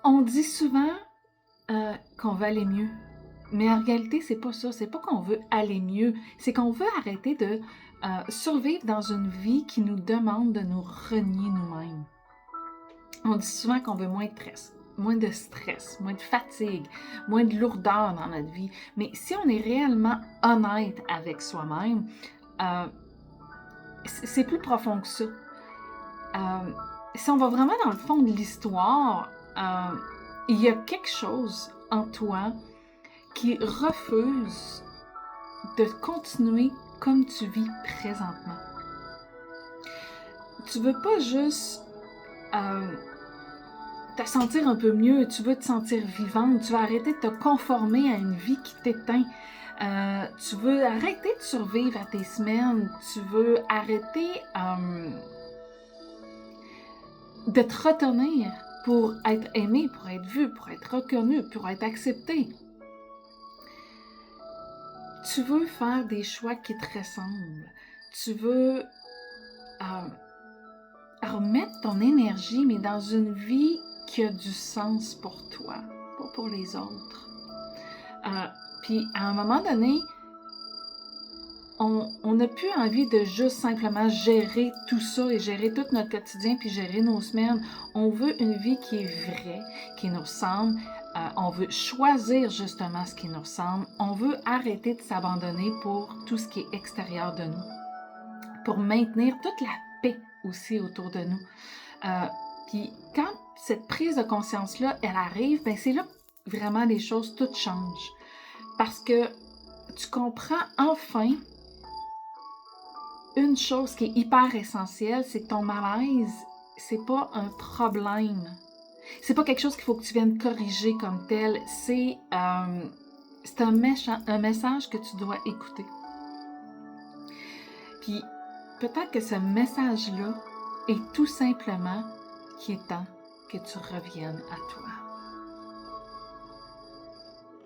On dit souvent qu'on veut aller mieux. Mais en réalité, c'est pas ça. C'est pas qu'on veut aller mieux. C'est qu'on veut arrêter de survivre dans une vie qui nous demande de nous renier nous-mêmes. On dit souvent qu'on veut moins de stress, moins de fatigue, moins de lourdeur dans notre vie. Mais si on est réellement honnête avec soi-même, c'est plus profond que ça. Si on va vraiment dans le fond de l'histoire, il y a quelque chose en toi qui refuse de continuer comme tu vis présentement. Tu veux pas juste te sentir un peu mieux, tu veux te sentir vivante, tu veux arrêter de te conformer à une vie qui t'éteint. Tu veux arrêter de survivre à tes semaines, tu veux arrêter de te retenir pour être aimé, pour être vu, pour être reconnu, pour être accepté. Tu veux faire des choix qui te ressemblent. Tu veux remettre ton énergie, mais dans une vie qui a du sens pour toi, pas pour les autres. Puis à un moment donné, on n'a plus envie de juste simplement gérer tout ça et gérer tout notre quotidien puis gérer nos semaines. On veut une vie qui est vraie, qui nous ressemble. On veut choisir justement ce qui nous ressemble. On veut arrêter de s'abandonner pour tout ce qui est extérieur de nous. Pour maintenir toute la paix aussi autour de nous. Puis quand cette prise de conscience-là, elle arrive, ben c'est là que vraiment les choses toutes changent. Parce que tu comprends enfin une chose qui est hyper essentielle, c'est que ton malaise, c'est pas un problème. C'est pas quelque chose qu'il faut que tu viennes corriger comme tel. C'est un message que tu dois écouter. Puis peut-être que ce message-là est tout simplement qu'il est temps que tu reviennes à toi.